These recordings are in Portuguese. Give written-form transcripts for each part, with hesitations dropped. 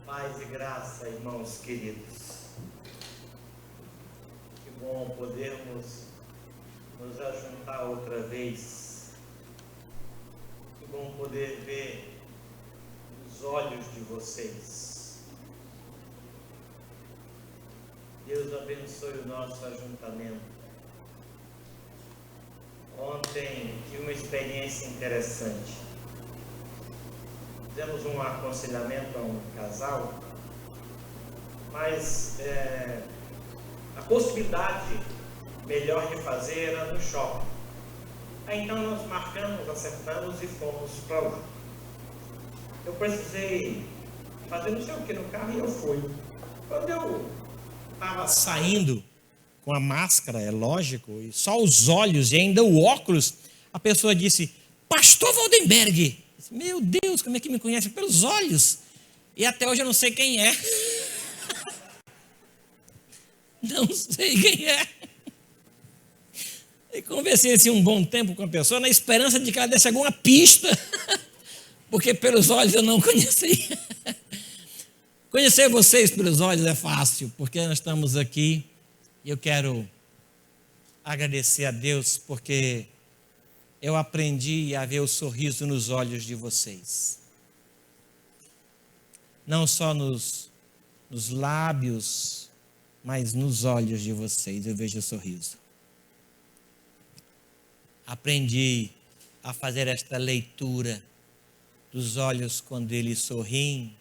Paz e graça, irmãos queridos. Que bom podermos nos ajuntar outra vez. Que bom poder ver os olhos de vocês. Deus abençoe o nosso ajuntamento. Ontem tive uma experiência interessante. Fizemos um aconselhamento a um casal, mas a possibilidade melhor de fazer era no shopping. Aí então nós marcamos, acertamos e fomos para lá. Eu precisei fazer não sei o que no carro e eu fui. Quando eu estava saindo com a máscara, é lógico, e só os olhos e ainda o óculos, a pessoa disse: Pastor Waldenberg. Meu Deus, como é que me conhece? Pelos olhos. E até hoje eu não sei quem é. Não sei quem é. E conversei assim um bom tempo com a pessoa, na esperança de que ela desse alguma pista, porque pelos olhos eu não conhecia. Conhecer vocês pelos olhos é fácil, porque nós estamos aqui e eu quero agradecer a Deus, porque eu aprendi a ver o sorriso nos olhos de vocês. Não só nos lábios, mas nos olhos de vocês eu vejo o sorriso. Aprendi a fazer esta leitura dos olhos quando eles sorriem,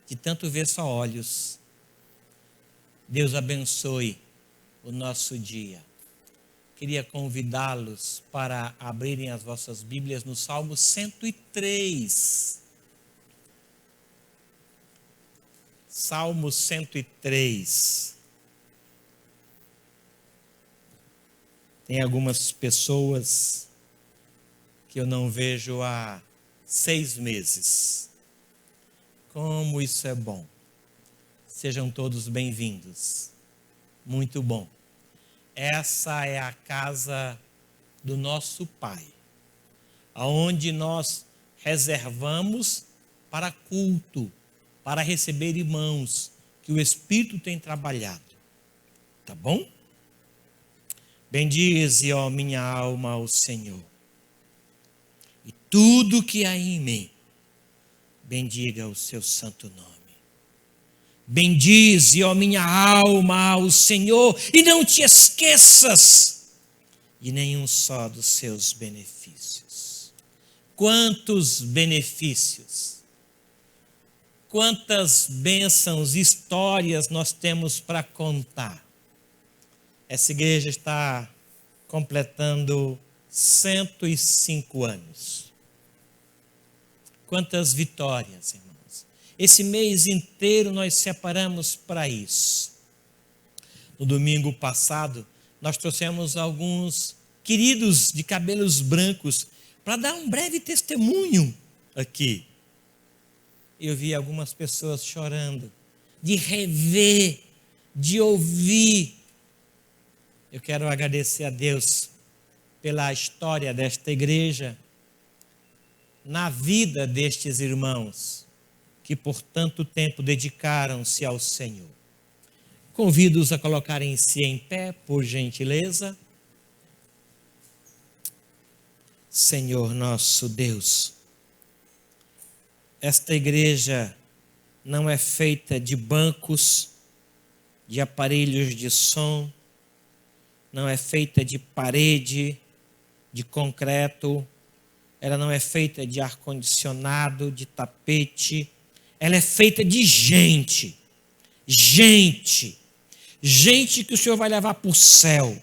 de tanto ver só olhos. Deus abençoe o nosso dia. Queria convidá-los para abrirem as vossas Bíblias no Salmo 103. Salmo 103. Tem algumas pessoas que eu não vejo há 6 meses. Como isso é bom. Sejam todos bem-vindos. Muito bom. Essa é a casa do nosso Pai, aonde nós reservamos para culto, para receber irmãos que o Espírito tem trabalhado. Tá bom? Bendize, ó minha alma, ao Senhor. E tudo que há em mim, bendiga o seu santo nome. Bendize, ó minha alma, ao Senhor, e não te esqueças de nenhum só dos seus benefícios. Quantos benefícios, quantas bênçãos, histórias nós temos para contar. Essa igreja está completando 105 anos. Quantas vitórias, irmãos. Esse mês inteiro nós separamos para isso. No domingo passado, nós trouxemos alguns queridos de cabelos brancos para dar um breve testemunho aqui. Eu vi algumas pessoas chorando, de rever, de ouvir. Eu quero agradecer a Deus pela história desta igreja, na vida destes irmãos, que por tanto tempo dedicaram-se ao Senhor. Convido-os a colocarem-se em pé, por gentileza. Senhor nosso Deus, esta igreja não é feita de bancos, de aparelhos de som, não é feita de parede, de concreto, ela não é feita de ar-condicionado, de tapete, ela é feita de gente que o Senhor vai levar para o céu.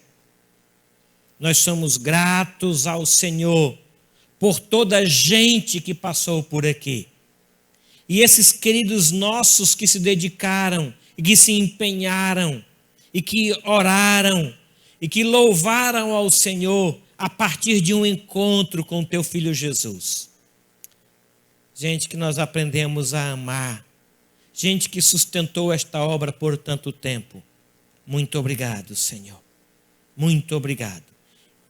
Nós somos gratos ao Senhor por toda a gente que passou por aqui. E esses queridos nossos que se dedicaram, e que se empenharam, e que oraram, e que louvaram ao Senhor a partir de um encontro com teu Filho Jesus. Gente que nós aprendemos a amar, gente que sustentou esta obra por tanto tempo. Muito obrigado, Senhor. Muito obrigado.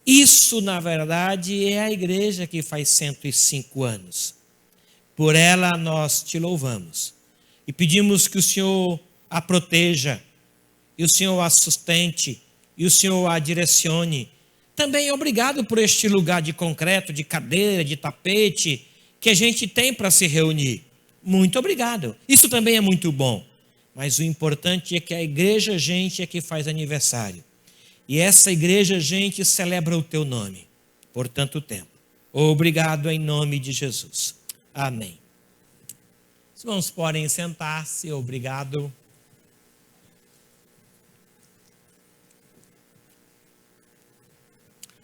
Isso, na verdade, é a igreja que faz 105 anos. Por ela nós te louvamos. e pedimos que o Senhor a proteja, e o Senhor a sustente, e o Senhor a direcione. Também obrigado por este lugar de concreto, de cadeira, de tapete, que a gente tem para se reunir. Muito obrigado. Isso também é muito bom. Mas o importante é que a igreja gente é que faz aniversário. E essa igreja gente celebra o teu nome por tanto tempo. Obrigado em nome de Jesus. Amém. Os irmãos podem sentar-se. Obrigado.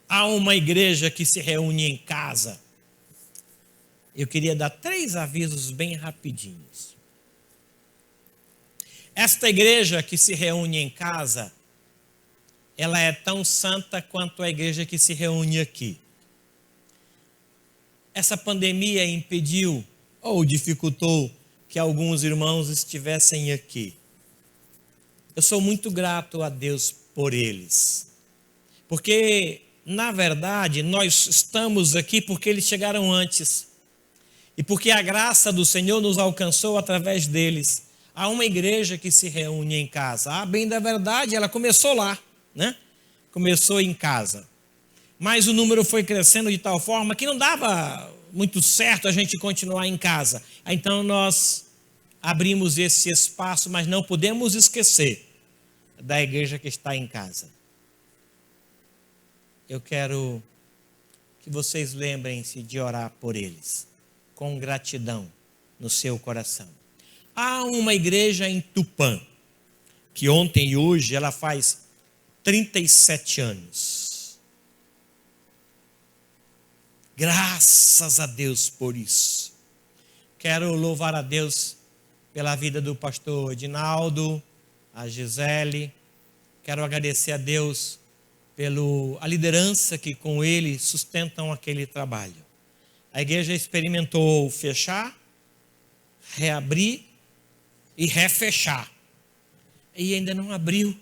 Há uma igreja que se reúne em casa. Eu queria dar 3 avisos bem rapidinhos. Esta igreja que se reúne em casa, ela é tão santa quanto a igreja que se reúne aqui. Essa pandemia impediu ou dificultou que alguns irmãos estivessem aqui. Eu sou muito grato a Deus por eles. Porque, na verdade, nós estamos aqui porque eles chegaram antes. E porque a graça do Senhor nos alcançou através deles. Há uma igreja que se reúne em casa. A bem da verdade, ela começou lá, né? Começou em casa. Mas o número foi crescendo de tal forma que não dava muito certo a gente continuar em casa. Então nós abrimos esse espaço, mas não podemos esquecer da igreja que está em casa. Eu quero que vocês lembrem-se de orar por eles, com gratidão no seu coração. Há uma igreja em Tupã, que ontem e hoje ela faz 37 anos. Graças a Deus por isso. Quero louvar a Deus pela vida do pastor Edinaldo, a Gisele. Quero agradecer a Deus pela liderança que com ele sustentam aquele trabalho. A igreja experimentou fechar, reabrir e refechar. E ainda não abriu.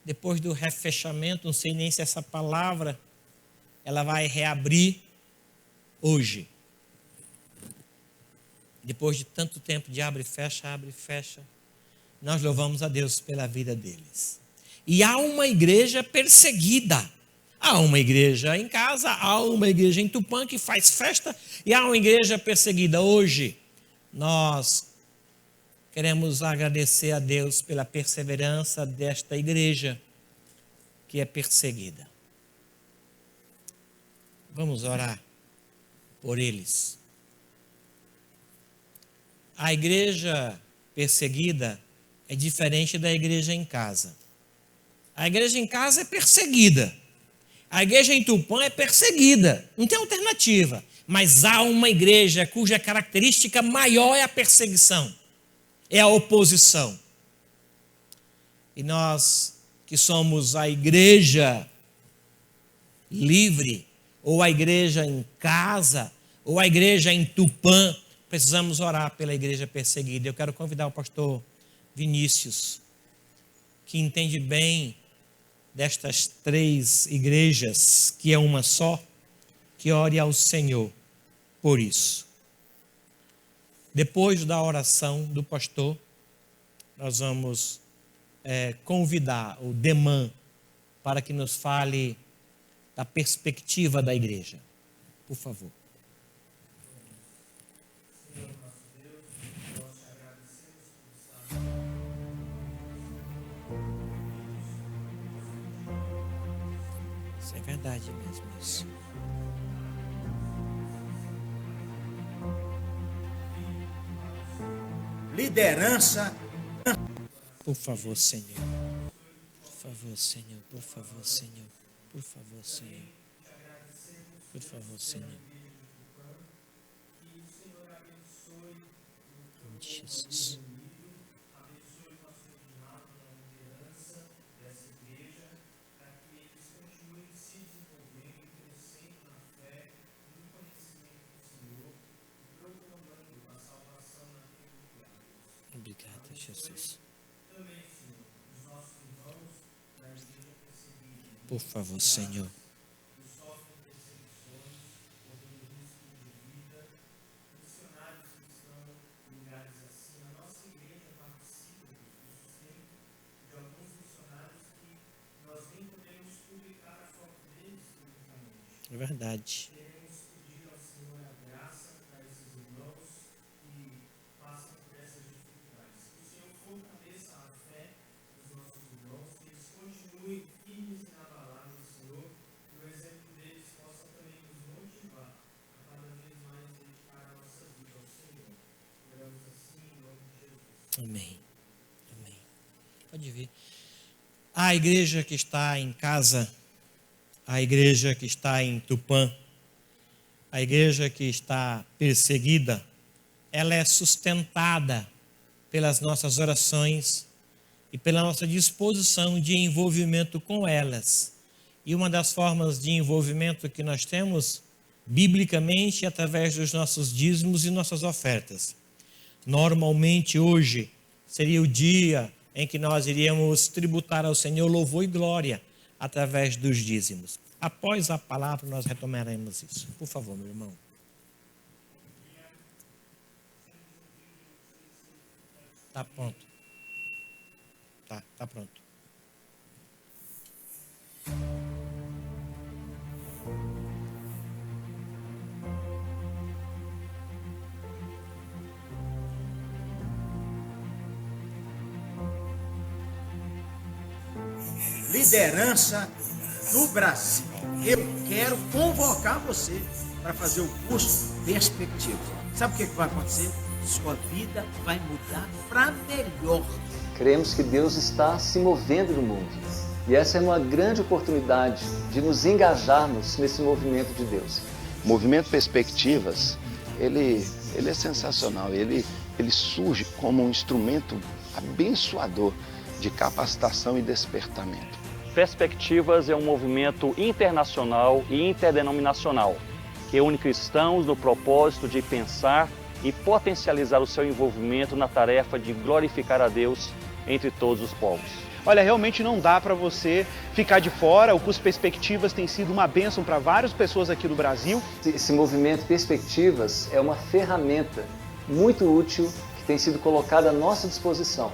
Depois do refechamento, não sei nem se essa palavra, ela vai reabrir hoje. Depois de tanto tempo de abre e fecha, nós louvamos a Deus pela vida deles. E há uma igreja perseguida. Há uma igreja em casa, há uma igreja em Tupã que faz festa e há uma igreja perseguida. Hoje, nós queremos agradecer a Deus pela perseverança desta igreja que é perseguida. Vamos orar por eles. A igreja perseguida é diferente da igreja em casa. A igreja em casa é perseguida. A igreja em Tupã é perseguida. Não tem alternativa. Mas há uma igreja cuja característica maior é a perseguição. É a oposição. E nós que somos a igreja livre, ou a igreja em casa, ou a igreja em Tupã, precisamos orar pela igreja perseguida. Eu quero convidar o pastor Vinícius, que entende bem destas 3 igrejas, que é uma só, que ore ao Senhor por isso. Depois da oração do pastor, nós vamos convidar o Deman para que nos fale da perspectiva da igreja. Por favor. Senhor nosso Deus, nós te agradecemos por estar Isso é verdade mesmo, isso. liderança. Por favor, Senhor. Por favor, Senhor. Por favor, Senhor. Por favor, Senhor. Por favor, Senhor. Que o Senhor abençoe Em nome de Jesus. abençoe o nosso Reginaldo na liderança dessa igreja, para que eles continuem se desenvolvendo, crescendo na fé, no conhecimento do Senhor, e proclamando a salvação naquele lugar. Obrigado, Jesus. Também, Senhor, os nossos irmãos da igreja perseguida, Por favor, Senhor. que sofrem perseguições, correndo risco de vida, missionários que estão em lugares É verdade. Queremos pedir ao Senhor a graça para esses irmãos que passam por essas dificuldades. Que o Senhor fortaleça a fé dos nossos irmãos, que eles continuem firmes e inabaláveis no Senhor, e o exemplo deles possa também nos motivar a cada vez mais dedicar a nossa vida ao Senhor. Oramos assim em nome de Jesus. Amém. Amém. Pode vir. A igreja que está em casa, a igreja que está em Tupã, a igreja que está perseguida, ela é sustentada pelas nossas orações e pela nossa disposição de envolvimento com elas. E uma das formas de envolvimento que nós temos, biblicamente, é através dos nossos dízimos e nossas ofertas. Normalmente, hoje, seria o dia em que nós iríamos tributar ao Senhor louvor e glória através dos dízimos. Após a palavra, nós retomaremos isso. Por favor, meu irmão. Está pronto. Tá pronto. Liderança no Brasil. Eu quero convocar você para fazer o curso Perspectiva. Sabe o que vai acontecer? Sua vida vai mudar para melhor. Cremos que Deus está se movendo no mundo. E essa é uma grande oportunidade de nos engajarmos nesse movimento de Deus. O movimento Perspectivas, ele é sensacional. Ele surge como um instrumento abençoador de capacitação e despertamento. Perspectivas é um movimento internacional e interdenominacional que une cristãos no propósito de pensar e potencializar o seu envolvimento na tarefa de glorificar a Deus entre todos os povos. Olha, realmente não dá para você ficar de fora. O curso Perspectivas tem sido uma bênção para várias pessoas aqui no Brasil. Esse movimento Perspectivas é uma ferramenta muito útil que tem sido colocada à nossa disposição.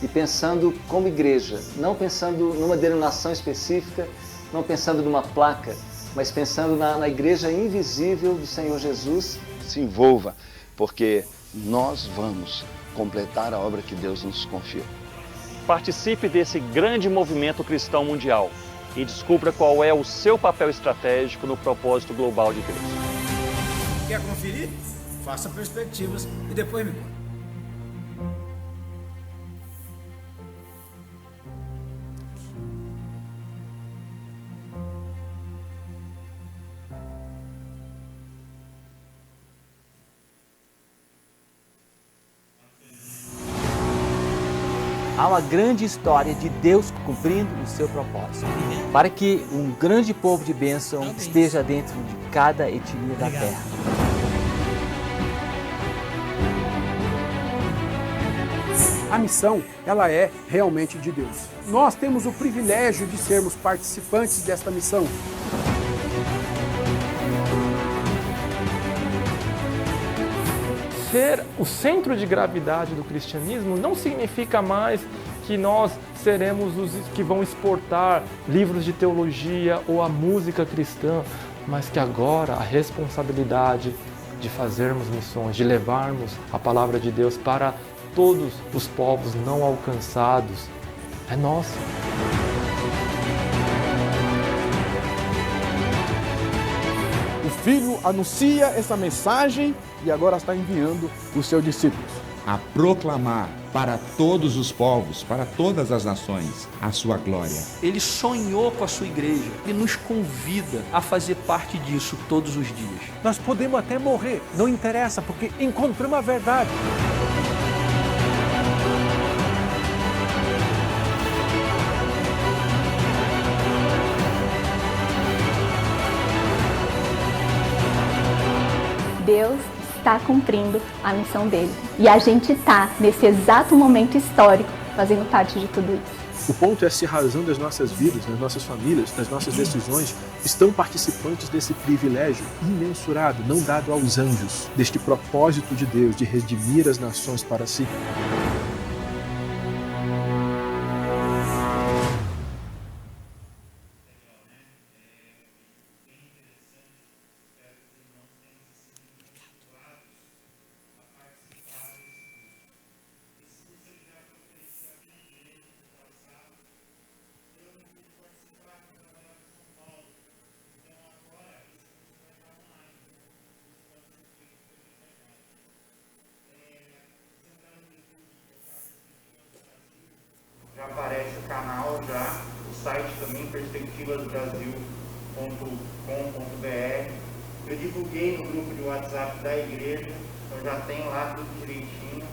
E pensando como igreja, não pensando numa denominação específica, não pensando numa placa, mas pensando na igreja invisível do Senhor Jesus. Se envolva, porque nós vamos completar a obra que Deus nos confiou. Participe desse grande movimento cristão mundial e descubra qual é o seu papel estratégico no propósito global de Deus. Quer conferir? Faça Perspectivas e depois me conta. Há uma grande história de Deus cumprindo o seu propósito, para que um grande povo de bênção esteja dentro de cada etnia da terra. A missão, ela é realmente de Deus. Nós temos o privilégio de sermos participantes desta missão. Ser o centro de gravidade do cristianismo não significa mais que nós seremos os que vão exportar livros de teologia ou a música cristã, mas que agora a responsabilidade de fazermos missões, de levarmos a palavra de Deus para todos os povos não alcançados, é nossa. O Filho anuncia essa mensagem e agora está enviando os seus discípulos a proclamar para todos os povos, para todas as nações, a sua glória. Ele sonhou com a sua igreja e nos convida a fazer parte disso todos os dias. Nós podemos até morrer, não interessa, porque encontramos a verdade. Deus está cumprindo a missão dele. E a gente está, nesse exato momento histórico, fazendo parte de tudo isso. O ponto é se razão das nossas vidas, das nossas famílias, das nossas decisões, estão participantes desse privilégio imensurável, não dado aos anjos, deste propósito de Deus de redimir as nações para si. perspectivasbrasil.com.br. Eu divulguei no grupo de WhatsApp da igreja, então já tem lá tudo direitinho.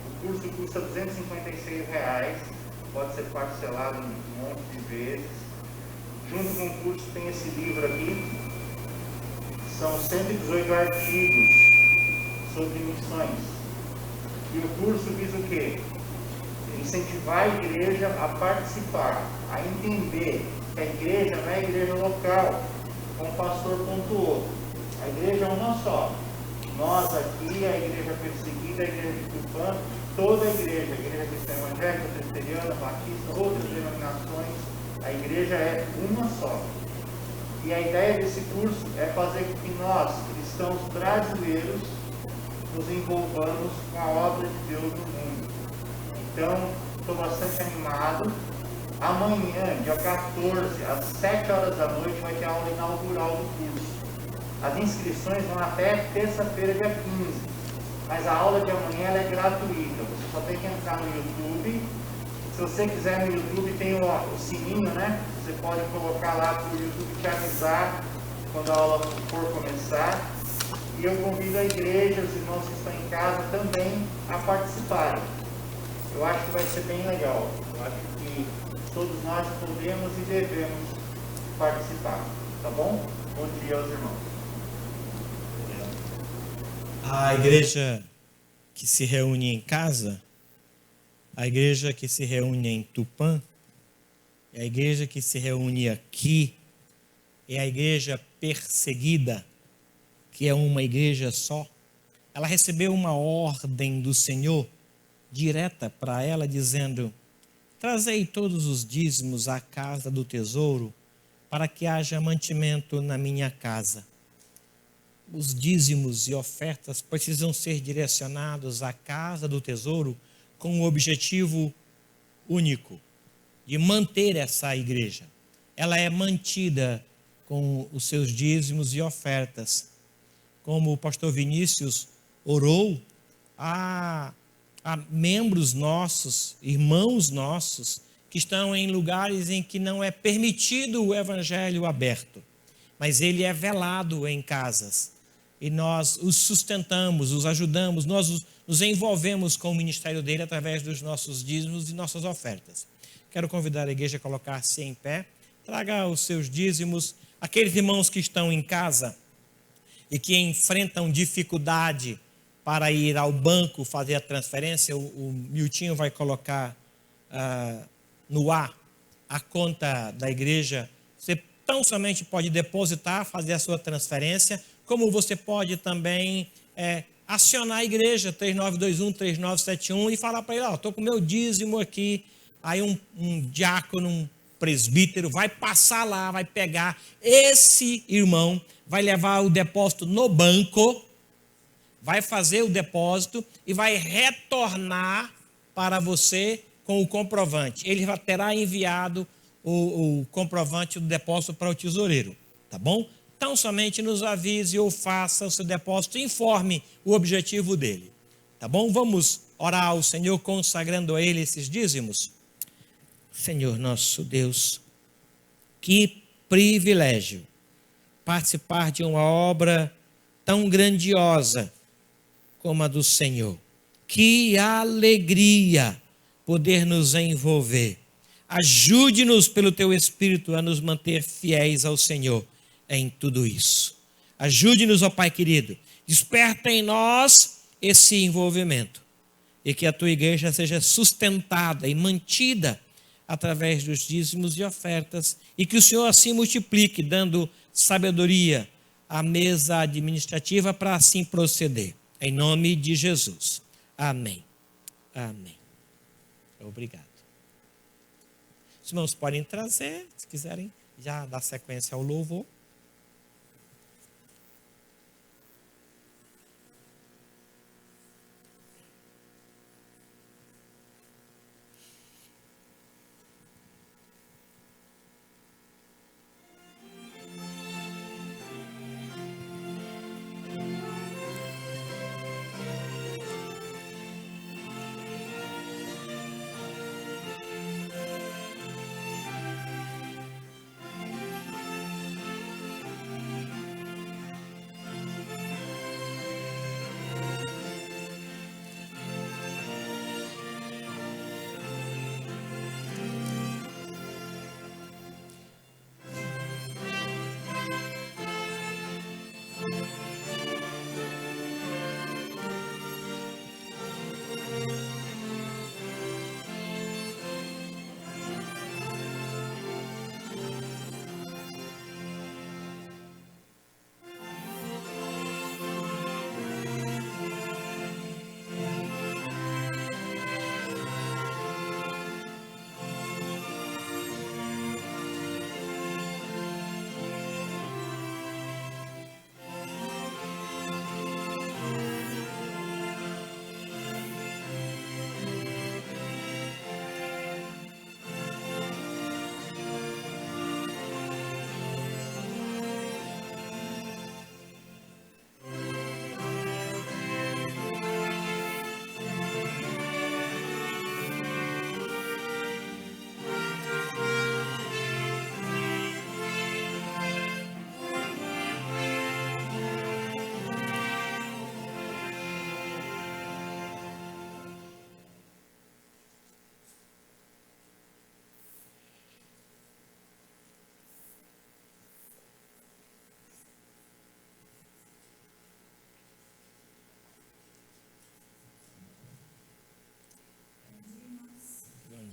O curso custa R$256, pode ser parcelado um monte de vezes. Junto com o curso tem esse livro aqui, são 118 artigos sobre missões. E o curso diz o quê? Incentivar a igreja a participar, a entender que a igreja não é a igreja local, como o pastor pontuou. A igreja é uma só. Nós aqui, a igreja perseguida, a igreja de Tupã, toda a igreja cristã evangélica, presbiteriana, batista, outras denominações, a igreja é uma só. E a ideia desse curso é fazer com que nós, cristãos brasileiros, nos envolvamos com a obra de Deus no mundo. Então, estou bastante animado. Amanhã, dia 14, às 7 horas da noite, vai ter a aula inaugural do curso. As inscrições vão até terça-feira, dia 15. Mas a aula de amanhã ela é gratuita. Você só tem que entrar no YouTube. Se você quiser no YouTube, tem o sininho, né? Você pode colocar lá para o YouTube te avisar quando a aula for começar. E eu convido a igreja, os irmãos que estão em casa também a participarem. Eu acho que vai ser bem legal. Eu acho que todos nós podemos e devemos participar. Tá bom? Bom dia aos irmãos. A igreja que se reúne em casa, a igreja que se reúne em Tupã, a igreja que se reúne aqui, é a igreja perseguida, que é uma igreja só. Ela recebeu uma ordem do Senhor direta para ela, dizendo: trazei todos os dízimos à casa do tesouro, para que haja mantimento na minha casa. Os dízimos e ofertas precisam ser direcionados à casa do tesouro com um objetivo único, de manter essa igreja. Ela é mantida com os seus dízimos e ofertas. Como o pastor Vinícius orou, há membros nossos, irmãos nossos, que estão em lugares em que não é permitido o evangelho aberto, mas ele é velado em casas. E nós os sustentamos, os ajudamos, nós nos envolvemos com o ministério dele através dos nossos dízimos e nossas ofertas. Quero convidar a igreja a colocar-se em pé, traga os seus dízimos. Aqueles irmãos que estão em casa e que enfrentam dificuldade para ir ao banco fazer a transferência, o Miltinho vai colocar no ar a conta da igreja. Você tão somente pode depositar, fazer a sua transferência, como você pode também acionar a igreja, 3921-3971, e falar para ele: estou com o meu dízimo aqui. Aí um diácono, um presbítero vai passar lá, vai pegar esse irmão, vai levar o depósito no banco, vai fazer o depósito e vai retornar para você com o comprovante. Ele terá enviado o comprovante do depósito para o tesoureiro, tá bom? Então somente nos avise ou faça o seu depósito, informe o objetivo dele, tá bom? Vamos orar ao Senhor consagrando a ele esses dízimos. Senhor nosso Deus, que privilégio participar de uma obra tão grandiosa como a do Senhor. Que alegria poder nos envolver. Ajude-nos pelo teu Espírito a nos manter fiéis ao Senhor em tudo isso. Ajude-nos, ó Pai querido. Desperta em nós esse envolvimento e que a tua igreja seja sustentada e mantida através dos dízimos e ofertas, e que o Senhor assim multiplique, dando sabedoria à mesa administrativa para assim proceder. Em nome de Jesus. Amém. Amém. Obrigado. Os irmãos podem trazer, se quiserem, já dar sequência ao louvor.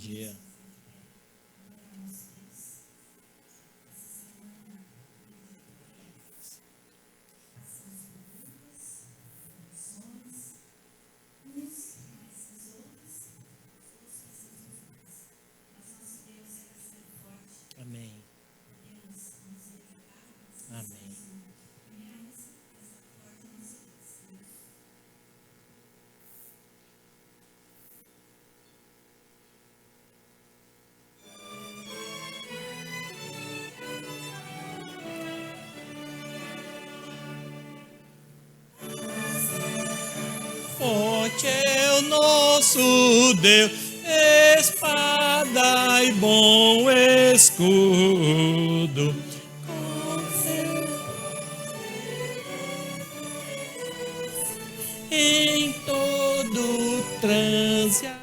dia. Amém. Amém. Forte é o nosso Deus, espada e bom escudo. Em todo transe.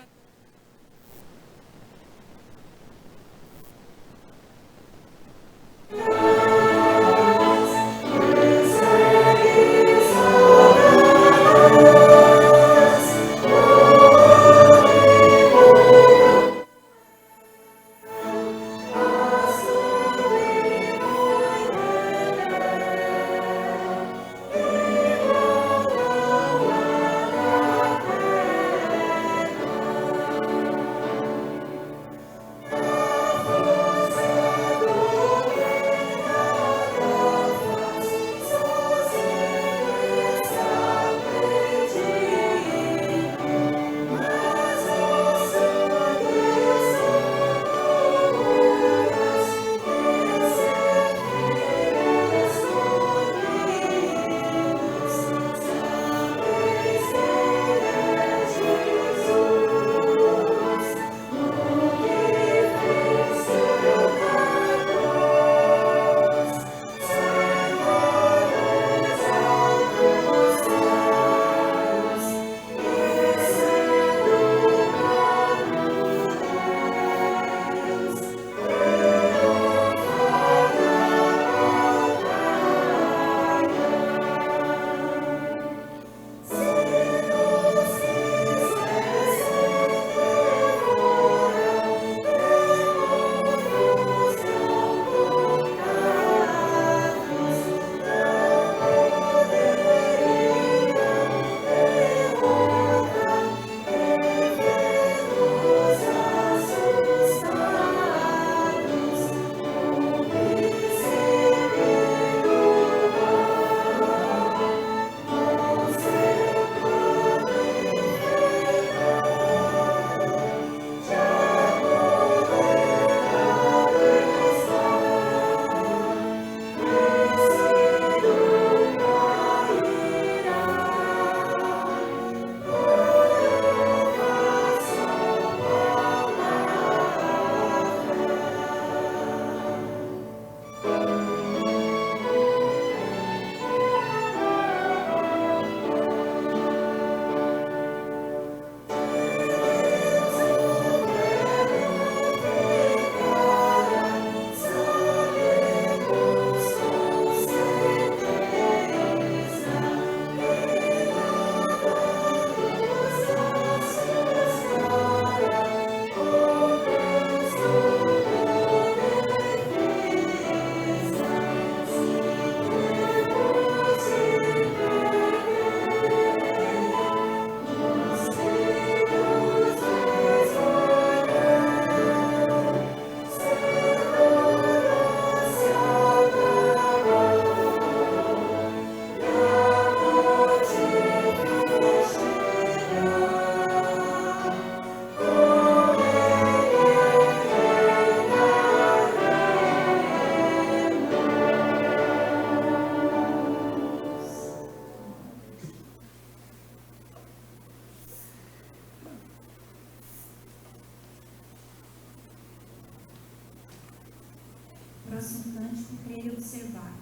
próximo cântico, crer e observar.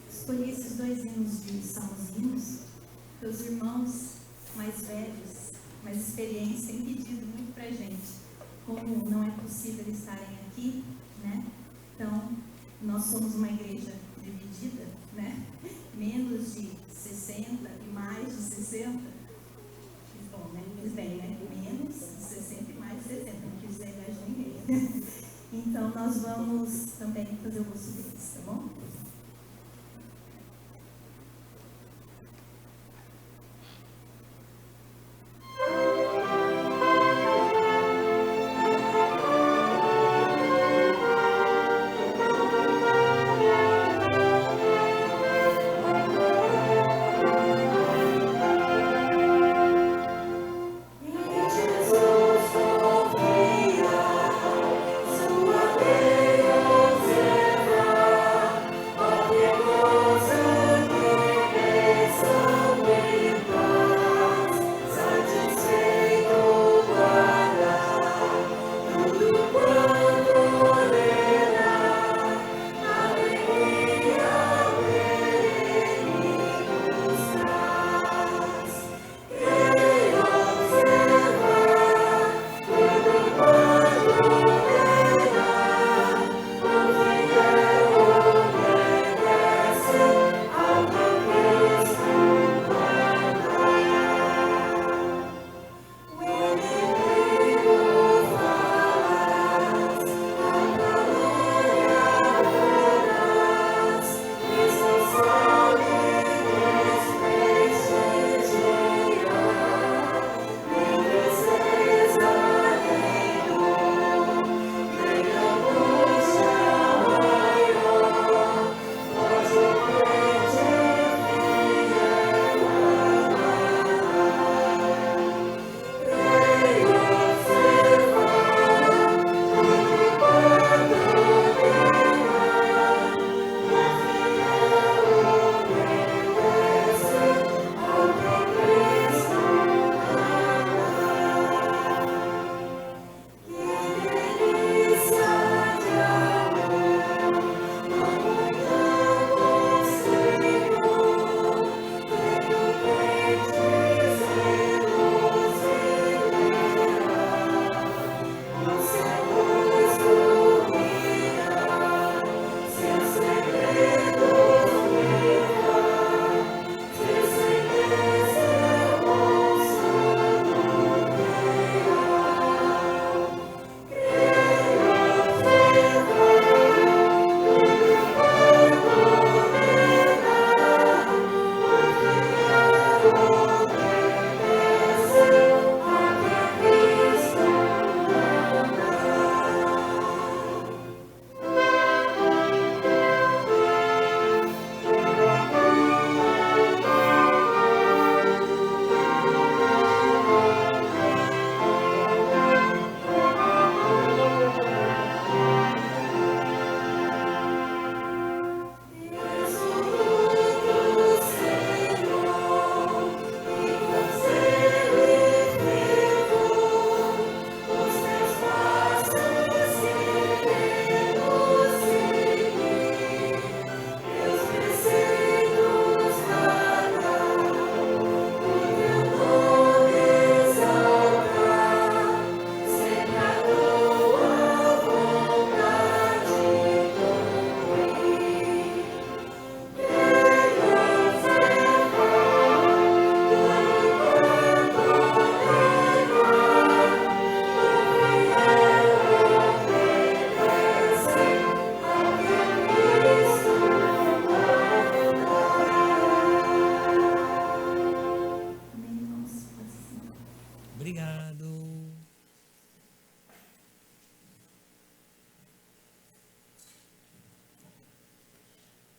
Escolhi esses dois hinos de salmos, que os irmãos mais velhos, mais experientes, têm pedido muito pra gente, como não é possível estarem aqui, né? Então, nós somos uma igreja dividida, né? Menos de 60 e mais de 60. Bom, né? Eles bem, né? Então, nós vamos também fazer o uso deles, tá bom?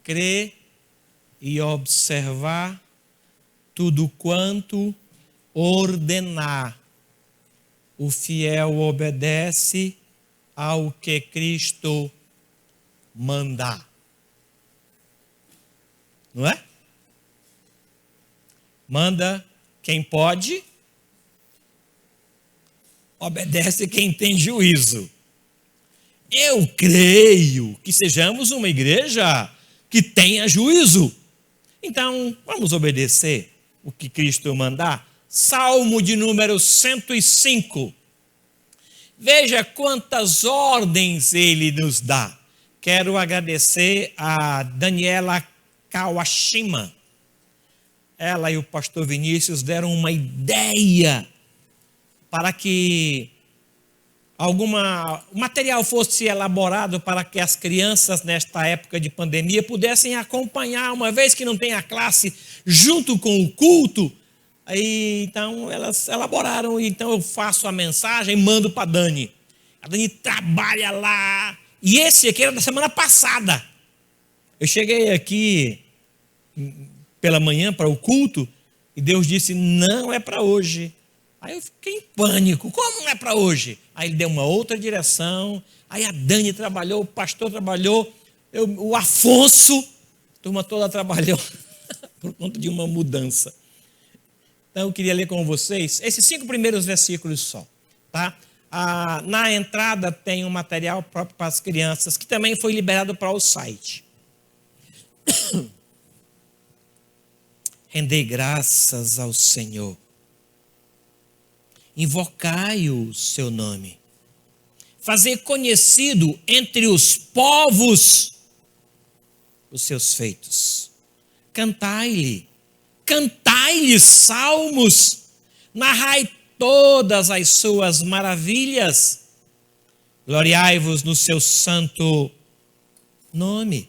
crer e observar tudo quanto ordenar. O fiel obedece ao que Cristo mandar. Não é? Manda quem pode, obedece quem tem juízo. Eu creio que sejamos uma igreja que tenha juízo. Então, vamos obedecer o que Cristo mandar. Salmo de número 105. Veja quantas ordens ele nos dá. Quero agradecer a Daniela Kawashima. Ela e o pastor Vinícius deram uma ideia para que o material fosse elaborado para que as crianças, nesta época de pandemia, pudessem acompanhar, uma vez que não tem a classe junto com o culto. Aí, então, elas elaboraram, então eu faço a mensagem e mando para a Dani. A Dani trabalha lá. E esse aqui era da semana passada. Eu cheguei aqui pela manhã para o culto e Deus disse, não é para hoje. Aí eu fiquei em pânico, como não é para hoje? Aí ele deu uma outra direção, aí a Dani trabalhou, o pastor trabalhou, o Afonso, a turma toda trabalhou por conta de uma mudança. Então eu queria ler com vocês esses 5 primeiros versículos só, tá? Na entrada tem um material próprio para as crianças, que também foi liberado para o site. Rendei graças ao Senhor. Invocai o seu nome. Fazer conhecido entre os povos os seus feitos. Cantai-lhe salmos. Narrai todas as suas maravilhas. Gloriai-vos no seu santo nome.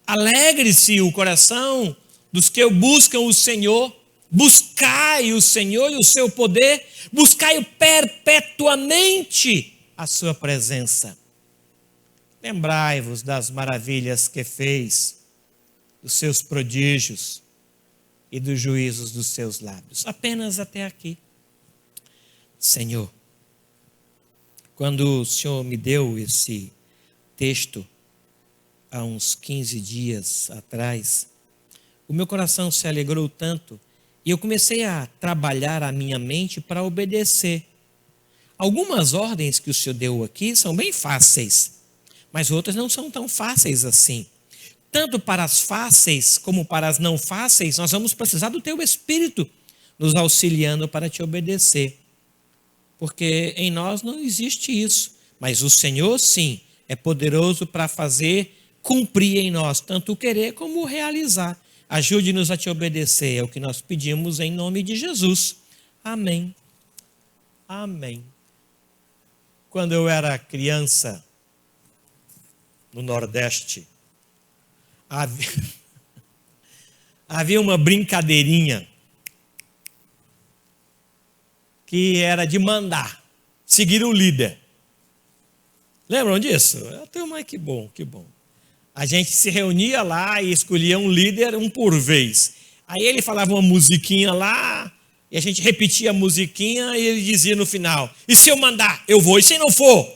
Alegre-se o coração dos que buscam o Senhor. Buscai o Senhor e o seu poder. Buscai perpetuamente a sua presença. Lembrai-vos das maravilhas que fez, dos seus prodígios e dos juízos dos seus lábios. Apenas até aqui. Senhor, quando o Senhor me deu esse texto, há uns 15 dias atrás, o meu coração se alegrou tanto e eu comecei a trabalhar a minha mente para obedecer. Algumas ordens que o Senhor deu aqui são bem fáceis, mas outras não são tão fáceis assim. Tanto para as fáceis como para as não fáceis, nós vamos precisar do Teu Espírito nos auxiliando para te obedecer. Porque em nós não existe isso, mas o Senhor sim é poderoso para fazer cumprir em nós tanto o querer como o realizar. Ajude-nos a te obedecer, é o que nós pedimos em nome de Jesus. Amém. Amém. Quando eu era criança, no Nordeste, havia uma brincadeirinha que era de mandar, seguir o líder. Lembram disso? Mas que bom, que bom. A gente se reunia lá e escolhia um líder, um por vez. Aí ele falava uma musiquinha lá, e a gente repetia a musiquinha, e ele dizia no final, e se eu mandar, eu vou, e se não for?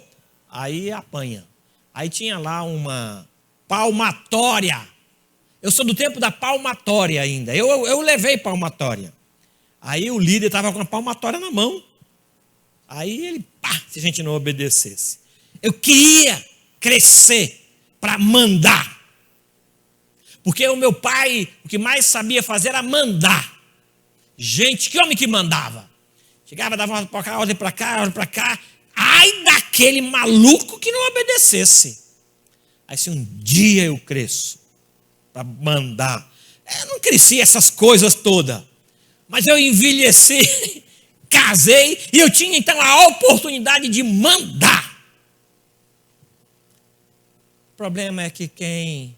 Aí apanha. Aí tinha lá uma palmatória. Eu sou do tempo da palmatória ainda. Eu levei palmatória. Aí o líder estava com a palmatória na mão. Aí ele, se a gente não obedecesse. Eu queria crescer para mandar. Porque o meu pai, o que mais sabia fazer era mandar. Gente, que homem que mandava. Chegava, dava uma ordem para cá, ordem para cá. Ai daquele maluco que não obedecesse. Aí se um dia eu cresço para mandar. Eu não cresci essas coisas todas. Mas eu envelheci, casei e eu tinha então a oportunidade de mandar. O problema é que quem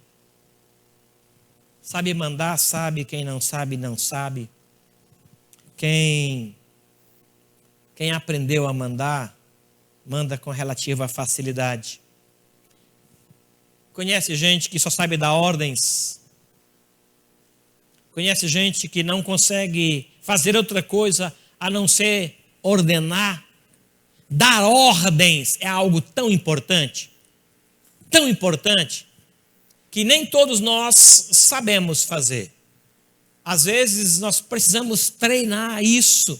sabe mandar, sabe. Quem não sabe, não sabe. Quem aprendeu a mandar, manda com relativa facilidade. Conhece gente que só sabe dar ordens. Conhece gente que não consegue fazer outra coisa a não ser ordenar. Dar ordens é algo tão importante, que nem todos nós sabemos fazer. Às vezes nós precisamos treinar isso.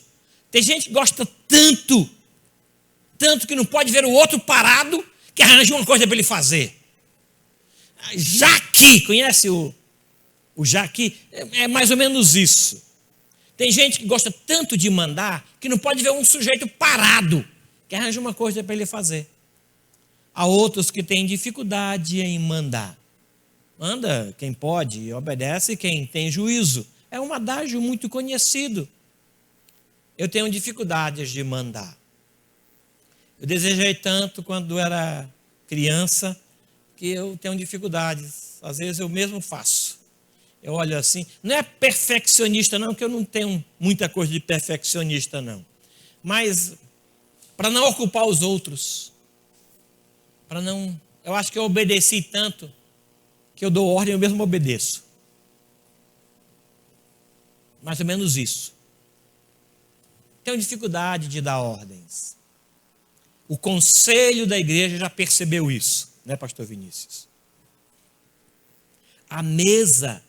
Tem gente que gosta tanto que não pode ver o outro parado, que arranja uma coisa para ele fazer. Jaqui, conhece o Jaqui? É mais ou menos isso. Tem gente que gosta tanto de mandar, que não pode ver um sujeito parado, que arranja uma coisa para ele fazer. Há outros que têm dificuldade em mandar. Manda quem pode, obedece quem tem juízo. É um adágio muito conhecido. Eu tenho dificuldades de mandar. Eu desejei tanto quando era criança que eu tenho dificuldades. Às vezes eu mesmo faço. Eu olho assim, não é perfeccionista não, porque eu não tenho muita coisa de perfeccionista não. Mas para não ocupar os outros, eu acho que eu obedeci tanto que eu dou ordem, eu mesmo obedeço. Mais ou menos isso. Tenho dificuldade de dar ordens. O conselho da igreja já percebeu isso, né, pastor Vinícius? A mesa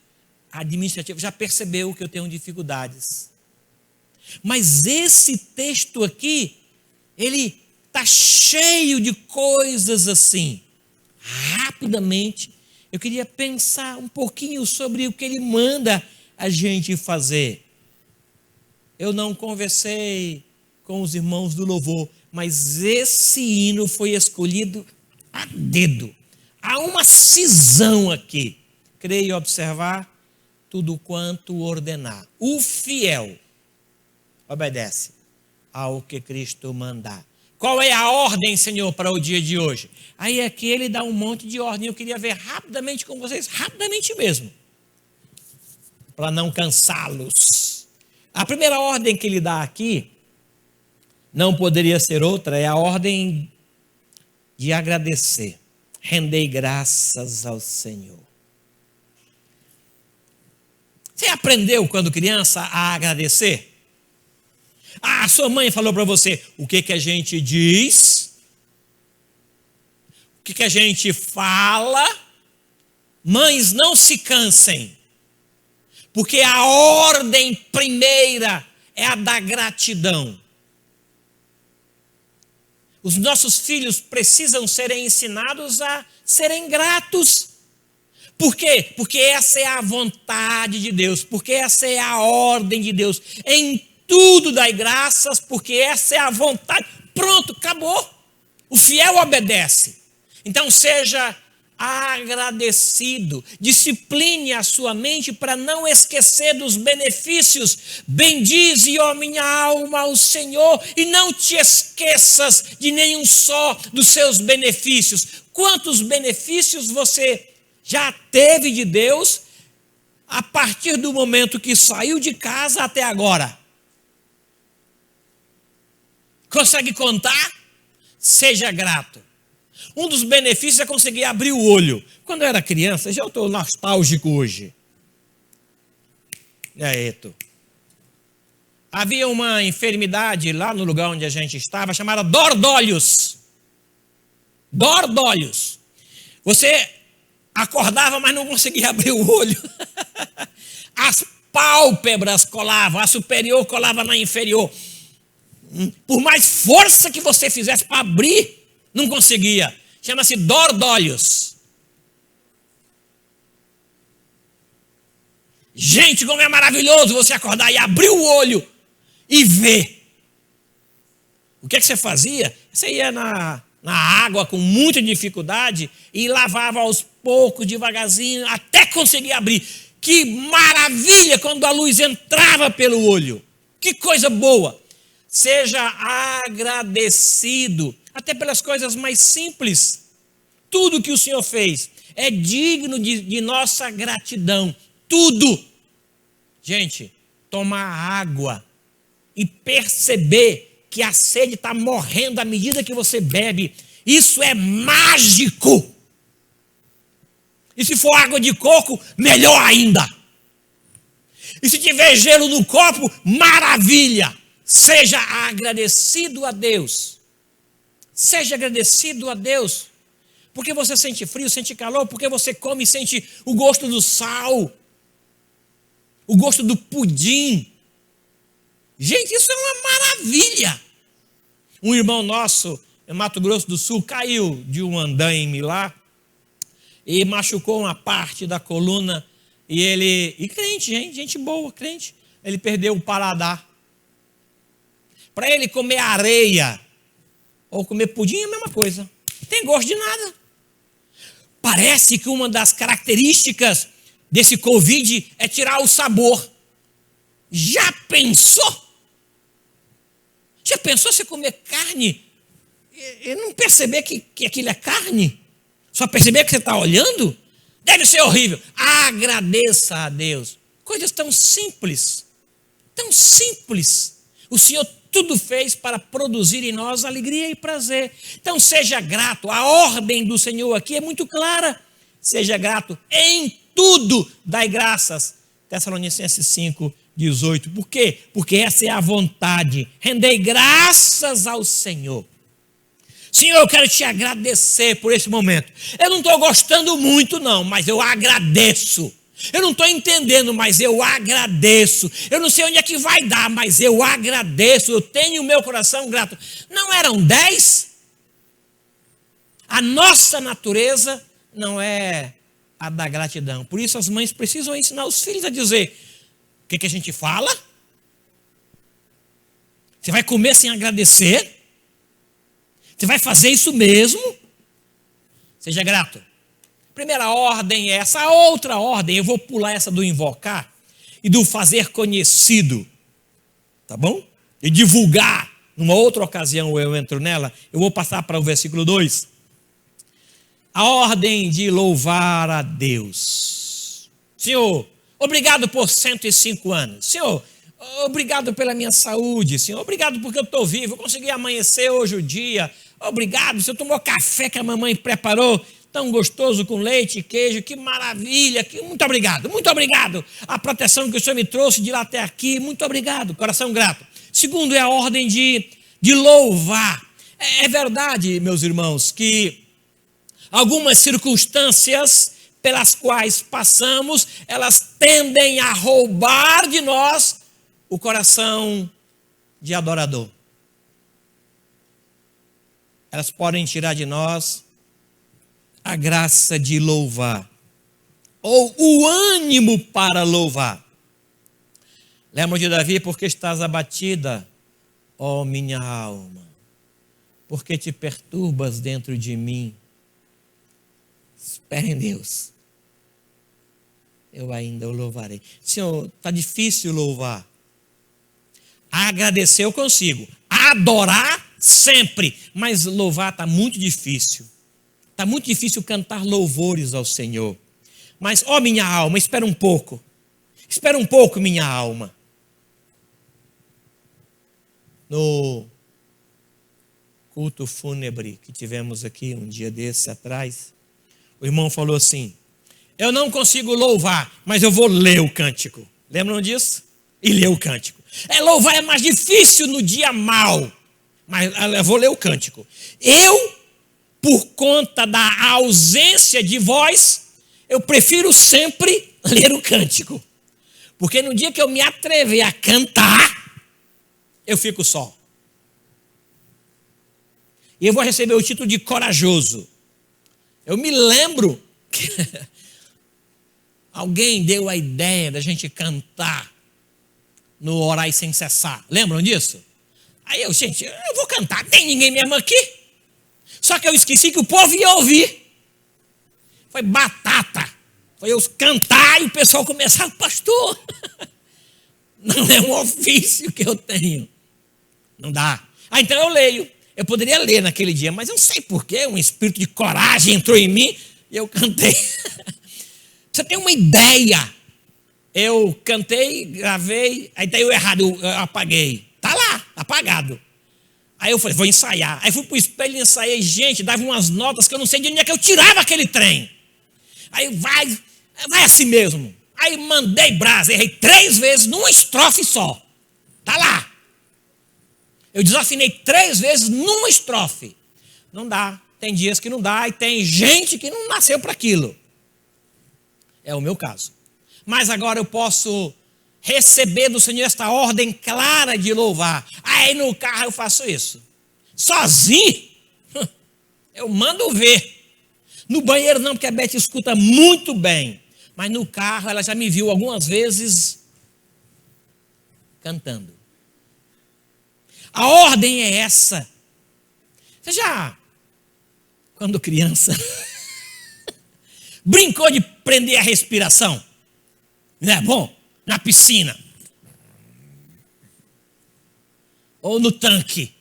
administrativa já percebeu que eu tenho dificuldades. Mas esse texto aqui, ele está cheio de coisas assim. Rapidamente, eu queria pensar um pouquinho sobre o que ele manda a gente fazer. Eu não conversei com os irmãos do louvor, mas esse hino foi escolhido a dedo. Há uma cisão aqui. Creio observar tudo quanto ordenar. O fiel obedece ao que Cristo mandar. Qual é a ordem, Senhor, para o dia de hoje? Aí aqui ele dá um monte de ordem. Eu queria ver rapidamente com vocês, rapidamente mesmo, para não cansá-los. A primeira ordem que ele dá aqui não poderia ser outra, é a ordem de agradecer. Rendei graças ao Senhor. Você aprendeu quando criança a agradecer? A sua mãe falou para você o que a gente diz, o que a gente fala. Mães, não se cansem, porque a ordem primeira é a da gratidão. Os nossos filhos precisam ser ensinados a serem gratos. Por quê? Porque essa é a vontade de Deus, porque essa é a ordem de Deus. Em tudo dai graças, porque essa é a vontade. Pronto, acabou. O fiel obedece. Então seja agradecido. Discipline a sua mente para não esquecer dos benefícios. Bendize, ó minha alma, ao Senhor, e não te esqueças de nenhum só dos seus benefícios. Quantos benefícios você já teve de Deus a partir do momento que saiu de casa até agora? Consegue contar? Seja grato. Um dos benefícios é conseguir abrir o olho. Quando eu era criança, já estou nostálgico hoje. E aí, tu? Havia uma enfermidade lá no lugar onde a gente estava, chamada dordólios. Dordólios. Você acordava, mas não conseguia abrir o olho. As pálpebras colavam, a superior colava na inferior. Por mais força que você fizesse para abrir, não conseguia. Chama-se dordólios. Gente, como é maravilhoso você acordar e abrir o olho e ver. O que você fazia? Você ia na água com muita dificuldade e lavava aos poucos, devagarzinho, até conseguir abrir. Que maravilha quando a luz entrava pelo olho. Que coisa boa. Seja agradecido, até pelas coisas mais simples. Tudo que o Senhor fez é digno de nossa gratidão. Tudo. Gente, tomar água e perceber que a sede está morrendo à medida que você bebe, isso é mágico. E se for água de coco, melhor ainda. E se tiver gelo no copo, maravilha. Seja agradecido a Deus. Seja agradecido a Deus. Porque você sente frio, sente calor, porque você come e sente o gosto do sal, o gosto do pudim. Gente, isso é uma maravilha. Um irmão nosso, em Mato Grosso do Sul, caiu de um andaime lá e machucou uma parte da coluna. E crente, gente boa, crente. Ele perdeu o paladar. Para ele comer areia ou comer pudim é a mesma coisa. Não tem gosto de nada. Parece que uma das características desse Covid é tirar o sabor. Já pensou? Já pensou você comer carne E não perceber que aquilo é carne? Só perceber que você está olhando? Deve ser horrível. Agradeça a Deus. Coisas tão simples. Tão simples. O Senhor tudo fez para produzir em nós alegria e prazer. Então seja grato. A ordem do Senhor aqui é muito clara. Seja grato em tudo. Dai graças. Tessalonicenses 5:18. Por quê? Porque essa é a vontade. Rendei graças ao Senhor. Senhor, eu quero te agradecer por esse momento. Eu não estou gostando muito não, mas eu agradeço. Eu não estou entendendo, mas eu agradeço. Eu não sei onde é que vai dar, mas eu agradeço. Eu tenho o meu coração grato. Não eram 10? A nossa natureza não é a da gratidão. Por isso as mães precisam ensinar os filhos a dizer: o que a gente fala? Você vai comer sem agradecer? Você vai fazer isso mesmo? Seja grato. Primeira ordem é essa. A outra ordem, eu vou pular essa do invocar e do fazer conhecido. Tá bom? E divulgar. Numa outra ocasião eu entro nela. Eu vou passar para o versículo 2. A ordem de louvar a Deus. Senhor, obrigado por 105 anos. Senhor, obrigado pela minha saúde. Senhor, obrigado porque eu estou vivo. Eu consegui amanhecer hoje o dia. Obrigado, você tomou café que a mamãe preparou, tão gostoso, com leite e queijo, que maravilha, muito obrigado, muito obrigado. A proteção que o Senhor me trouxe de lá até aqui, muito obrigado, coração grato. Segundo é a ordem de louvar. É verdade, meus irmãos, que algumas circunstâncias pelas quais passamos, elas tendem a roubar de nós o coração de adorador. Elas podem tirar de nós a graça de louvar, ou o ânimo para louvar. Lembra de Davi? Porque estás abatida, ó minha alma, porque te perturbas dentro de mim. Espera em Deus, eu ainda o louvarei. Senhor, está difícil louvar. Agradecer eu consigo, adorar sempre, mas louvar está muito difícil. Está muito difícil cantar louvores ao Senhor. Mas, ó minha alma, espera um pouco. Espera um pouco, minha alma. No culto fúnebre que tivemos aqui um dia desse atrás, o irmão falou assim: eu não consigo louvar, mas eu vou ler o cântico. Lembram disso? E ler o cântico. Louvar é mais difícil no dia mau. Mas eu vou ler o cântico. Eu, por conta da ausência de voz, eu prefiro sempre ler o cântico. Porque no dia que eu me atrever a cantar, eu fico só. E eu vou receber o título de corajoso. Eu me lembro que alguém deu a ideia da gente cantar no Orai Sem Cessar. Lembram disso? Aí eu vou cantar, tem ninguém mesmo aqui. Só que eu esqueci que o povo ia ouvir. Foi batata. Foi eu cantar e o pessoal começar: pastor, não é um ofício que eu tenho. Não dá. Então eu leio. Eu poderia ler naquele dia, mas eu não sei porquê, um espírito de coragem entrou em mim e eu cantei. Você tem uma ideia. Eu cantei, gravei, aí deu errado, eu apaguei. Está lá, apagado. Aí eu falei: vou ensaiar. Aí fui para o espelho e ensaiei. Gente, dava umas notas que eu não sei de onde é que eu tirava aquele trem. Aí vai assim mesmo. Aí mandei brasa, errei 3 vezes numa estrofe só. Está lá. Eu desafinei 3 vezes numa estrofe. Não dá. Tem dias que não dá e tem gente que não nasceu para aquilo. É o meu caso. Mas agora eu posso receber do Senhor esta ordem clara de louvar. Aí no carro eu faço isso. Sozinho, eu mando ver. No banheiro não, porque a Beth escuta muito bem. Mas no carro ela já me viu algumas vezes cantando. A ordem é essa. Você já, quando criança, brincou de prender a respiração? Não é bom? Na piscina. Ou no tanque.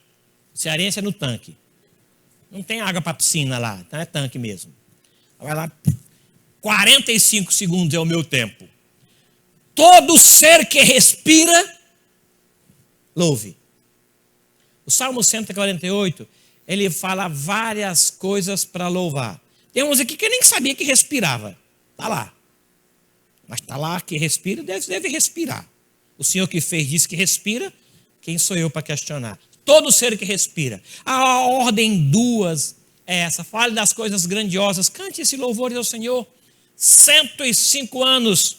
Cearense é no tanque. Não tem água para piscina lá, não é tanque mesmo. Vai lá, 45 segundos é o meu tempo. Todo ser que respira, louve. O Salmo 148, ele fala várias coisas para louvar. Tem uns aqui que nem sabia que respirava. Está lá. Mas está lá que respira, deve respirar. O Senhor que fez disse que respira, quem sou eu para questionar? Todo ser que respira. A ordem duas é essa. Fale das coisas grandiosas. Cante esse louvor ao Senhor. 105 anos.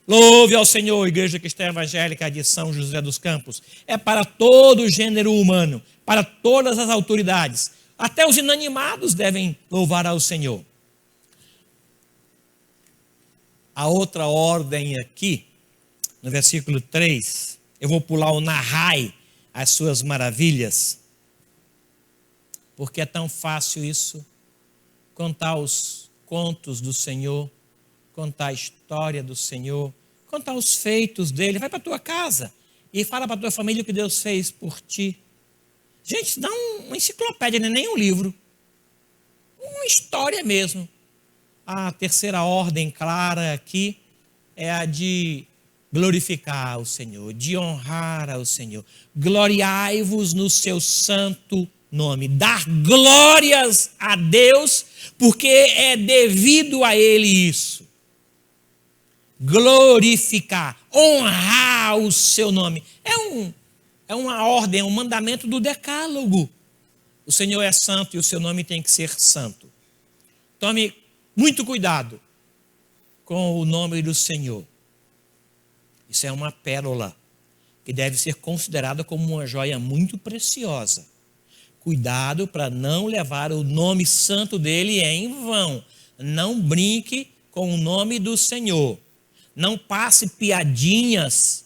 Louve ao Senhor, Igreja Cristã Evangélica de São José dos Campos. É para todo o gênero humano, para todas as autoridades. Até os inanimados devem louvar ao Senhor. A outra ordem aqui, no versículo 3, eu vou pular o narrai as suas maravilhas, porque é tão fácil isso, contar os contos do Senhor, contar a história do Senhor, contar os feitos dele. Vai para a tua casa e fala para a tua família o que Deus fez por ti. Gente, dá uma enciclopédia, não é nem um livro, uma história mesmo. A terceira ordem clara aqui é a de glorificar o Senhor, de honrar ao Senhor. Gloriai-vos no seu santo nome. Dar glórias a Deus, porque é devido a Ele isso. Glorificar, honrar o seu nome. É uma ordem, é um mandamento do decálogo. O Senhor é santo e o seu nome tem que ser santo. Tome muito cuidado com o nome do Senhor. Isso é uma pérola que deve ser considerada como uma joia muito preciosa. Cuidado para não levar o nome santo dele em vão. Não brinque com o nome do Senhor. Não passe piadinhas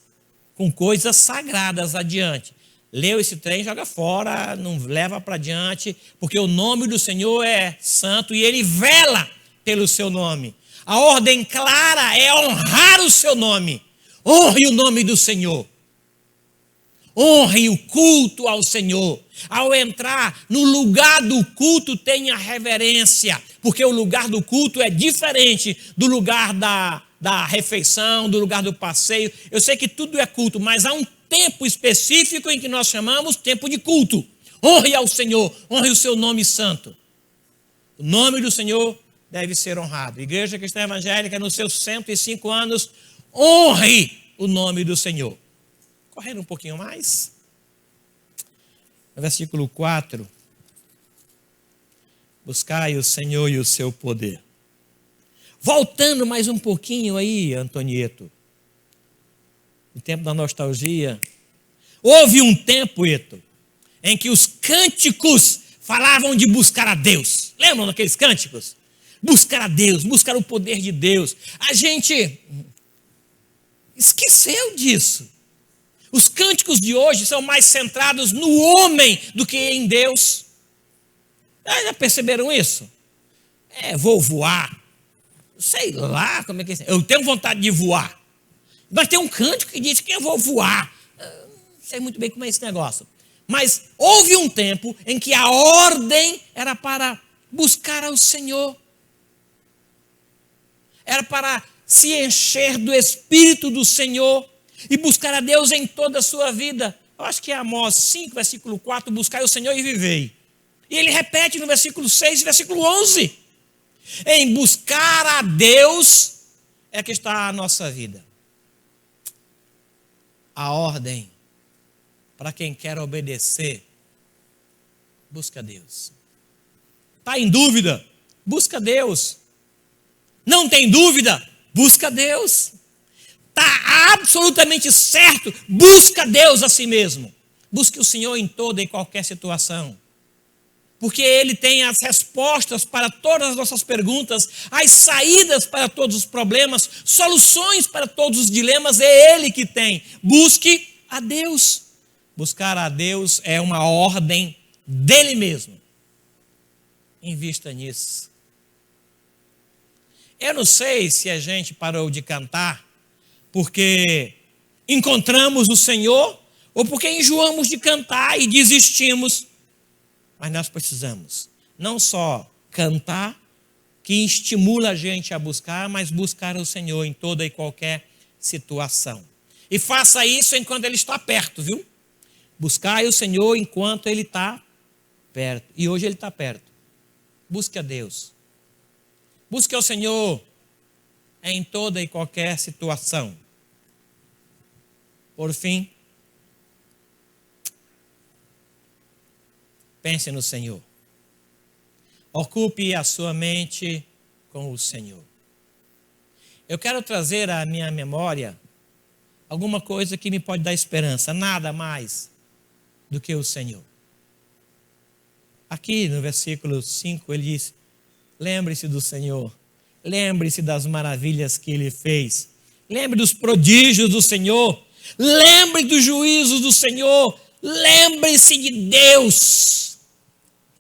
com coisas sagradas adiante. Leu esse trem, joga fora, não leva para adiante, porque o nome do Senhor é santo e ele vela pelo seu nome. A ordem clara é honrar o seu nome. Honre o nome do Senhor. Honre o culto ao Senhor. Ao entrar no lugar do culto, tenha reverência, porque o lugar do culto é diferente do lugar da refeição, do lugar do passeio. Eu sei que tudo é culto, mas há um tempo específico em que nós chamamos tempo de culto. Honre ao Senhor, honre o seu nome santo. O nome do Senhor deve ser honrado. Igreja Cristã Evangélica, nos seus 105 anos, honre o nome do Senhor. Correndo um pouquinho mais. No versículo 4. Buscai o Senhor e o seu poder. Voltando mais um pouquinho aí, Antonieto. No tempo da nostalgia. Houve um tempo, Eto, em que os cânticos falavam de buscar a Deus. Lembram daqueles cânticos? Buscar a Deus, buscar o poder de Deus. A gente esqueceu disso. Os cânticos de hoje são mais centrados no homem do que em Deus. Já perceberam isso? Vou voar. Sei lá como é que é. Eu tenho vontade de voar. Mas tem um cântico que diz que eu vou voar. Não sei muito bem como é esse negócio. Mas houve um tempo em que a ordem era para buscar ao Senhor. Era para se encher do Espírito do Senhor e buscar a Deus em toda a sua vida. Eu acho que é Amós 5, versículo 4, buscai o Senhor e vivei. E ele repete no versículo 6 e versículo 11. Em buscar a Deus é que está a nossa vida. A ordem para quem quer obedecer, busca Deus. Está em dúvida? Busca Deus. Não tem dúvida? Busca Deus. Está absolutamente certo? Busca Deus a si mesmo. Busque o Senhor em toda e qualquer situação. Porque Ele tem as respostas para todas as nossas perguntas, as saídas para todos os problemas, soluções para todos os dilemas, é Ele que tem. Busque a Deus. Buscar a Deus é uma ordem dele mesmo. Invista nisso. Eu não sei se a gente parou de cantar porque encontramos o Senhor ou porque enjoamos de cantar e desistimos. Mas nós precisamos não só cantar, que estimula a gente a buscar, mas buscar o Senhor em toda e qualquer situação. E faça isso enquanto Ele está perto, viu? Buscai o Senhor enquanto Ele está perto. E hoje Ele está perto. Busque a Deus. Busque ao Senhor em toda e qualquer situação. Por fim, pense no Senhor. Ocupe a sua mente com o Senhor. Eu quero trazer à minha memória alguma coisa que me pode dar esperança, nada mais do que o Senhor. Aqui no versículo 5 ele diz: lembre-se do Senhor, lembre-se das maravilhas que Ele fez, lembre dos prodígios do Senhor, lembre dos juízos do Senhor, lembre-se de Deus.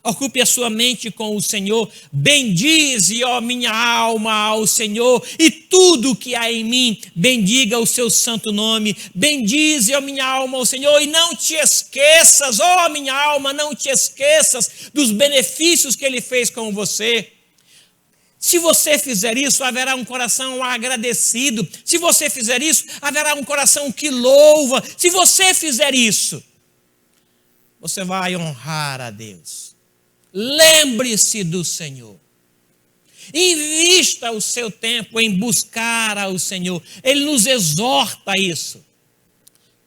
Ocupe a sua mente com o Senhor. Bendize, ó minha alma, ao Senhor, e tudo que há em mim, bendiga o seu santo nome. Bendize, ó minha alma, ao Senhor, e não te esqueças, ó minha alma, não te esqueças dos benefícios que Ele fez com você. Se você fizer isso, haverá um coração agradecido. Se você fizer isso, haverá um coração que louva. Se você fizer isso, você vai honrar a Deus. Lembre-se do Senhor. Invista o seu tempo em buscar ao Senhor. Ele nos exorta a isso.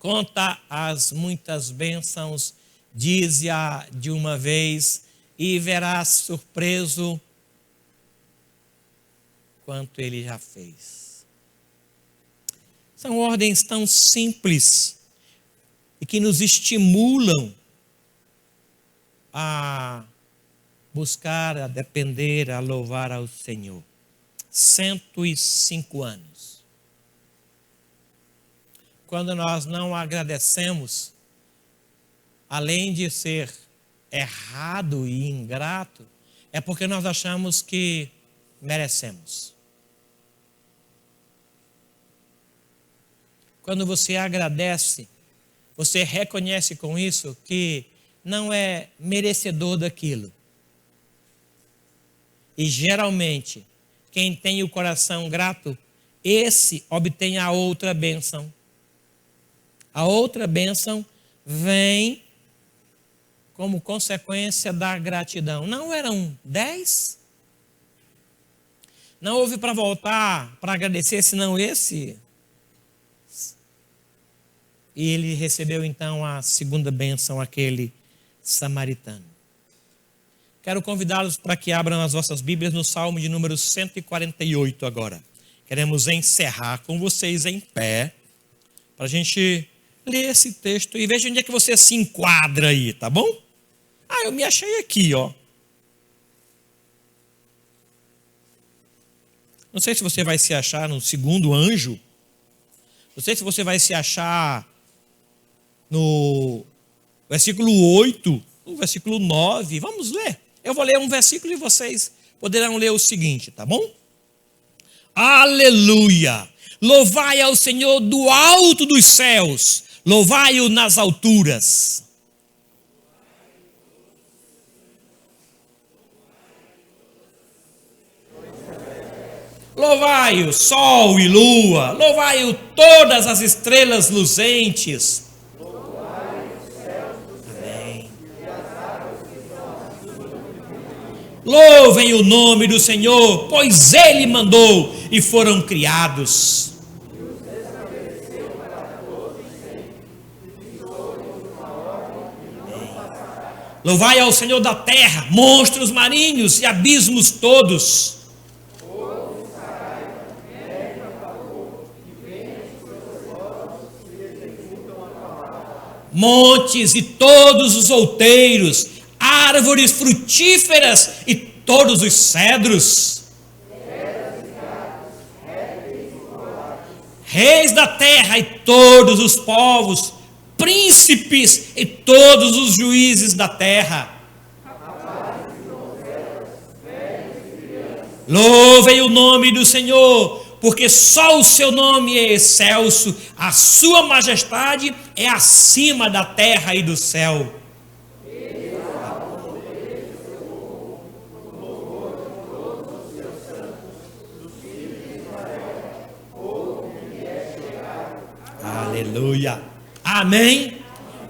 Conta as muitas bênçãos, dize-a de uma vez, e verás surpreso quanto Ele já fez. São ordens tão simples e que nos estimulam a buscar, a depender, a louvar ao Senhor. 105 anos. Quando nós não agradecemos, além de ser errado e ingrato, é porque nós achamos que merecemos. Quando você agradece, você reconhece com isso que não é merecedor daquilo. E geralmente, quem tem o coração grato, esse obtém a outra bênção. A outra bênção vem como consequência da gratidão. Não eram 10? Não houve para voltar, para agradecer, senão esse. E ele recebeu então a segunda bênção, aquele samaritano. Quero convidá-los para que abram as vossas Bíblias no Salmo de número 148 agora. Queremos encerrar com vocês em pé, para a gente ler esse texto e veja onde é que você se enquadra aí, tá bom? Eu me achei aqui, ó. Não sei se você vai se achar no segundo anjo. Não sei se você vai se achar no versículo 8, no versículo 9. Vamos ler. Eu vou ler um versículo e vocês poderão ler o seguinte, tá bom? Aleluia! Louvai ao Senhor do alto dos céus, louvai-o nas alturas. Louvai-o sol e lua, louvai-o todas as estrelas luzentes. Louvem o nome do Senhor, pois Ele mandou e foram criados. Louvai ao Senhor da terra, monstros marinhos e abismos todos. Montes e todos os outeiros, árvores frutíferas e todos os cedros. Reis da terra e todos os povos, príncipes e todos os juízes da terra. Louvem o nome do Senhor, porque só o seu nome é excelso, a sua majestade é acima da terra e do céu. Aleluia. Amém.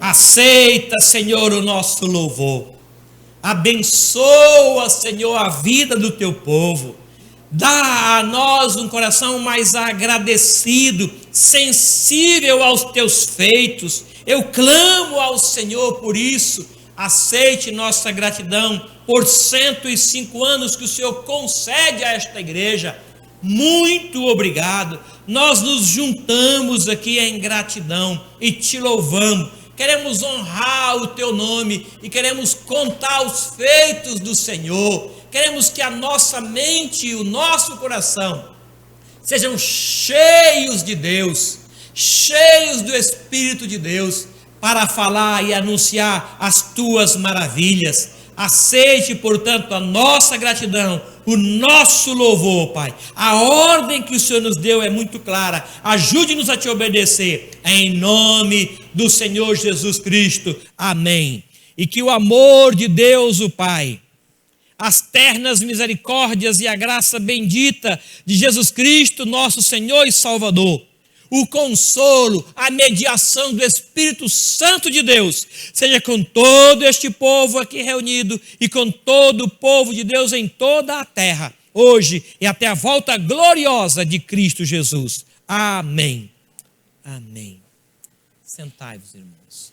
Aceita, Senhor, o nosso louvor. Abençoa, Senhor, a vida do teu povo. Dá a nós um coração mais agradecido, sensível aos teus feitos. Eu clamo ao Senhor por isso. Aceite nossa gratidão por 105 anos que o Senhor concede a esta igreja. Muito obrigado. Nós nos juntamos aqui em gratidão e te louvamos. Queremos honrar o teu nome e queremos contar os feitos do Senhor. Queremos que a nossa mente e o nosso coração sejam cheios de Deus, cheios do Espírito de Deus, para falar e anunciar as tuas maravilhas. Aceite, portanto, a nossa gratidão, o nosso louvor, Pai. A ordem que o Senhor nos deu é muito clara. Ajude-nos a te obedecer, em nome do Senhor Jesus Cristo. Amém. E que o amor de Deus, o Pai, as ternas misericórdias e a graça bendita de Jesus Cristo, nosso Senhor e Salvador, o consolo, a mediação do Espírito Santo de Deus, seja com todo este povo aqui reunido e com todo o povo de Deus em toda a terra, hoje e até a volta gloriosa de Cristo Jesus. Amém. Amém. Sentai-vos, irmãos.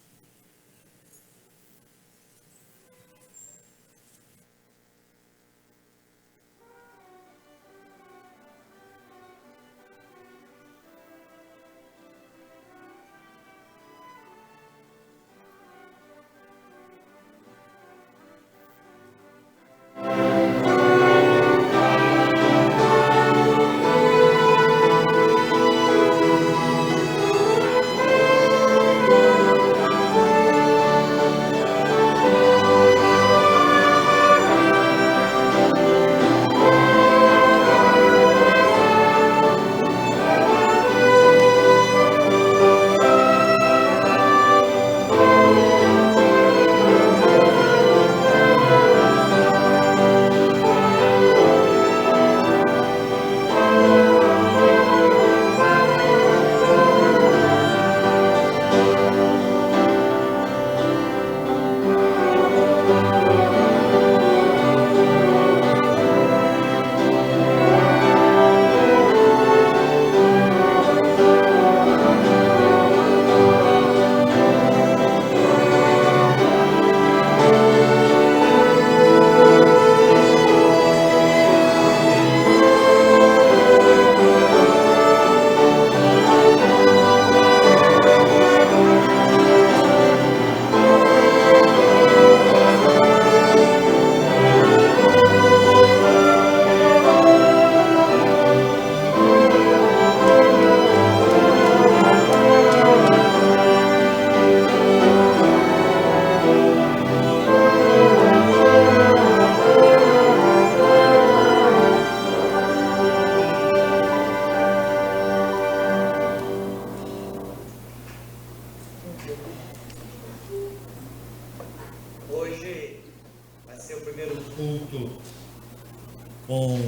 Com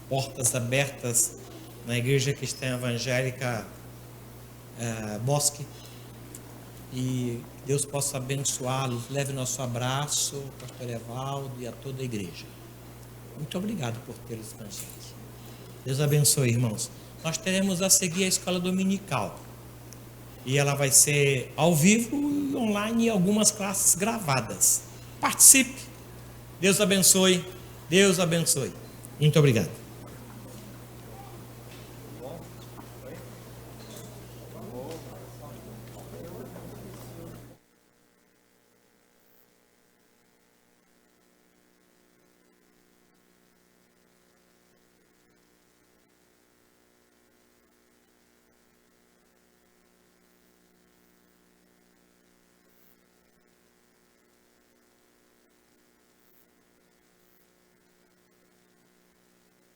portas abertas na Igreja Cristã Evangélica Bosque, e Deus possa abençoá-los. Leve nosso abraço, pastor Evaldo e a toda a igreja. Muito obrigado por tê-los com a gente. Deus abençoe, irmãos. Nós teremos a seguir a escola dominical, e ela vai ser ao vivo e online, e algumas classes gravadas. Participe. Deus abençoe. Deus abençoe. Muito obrigado.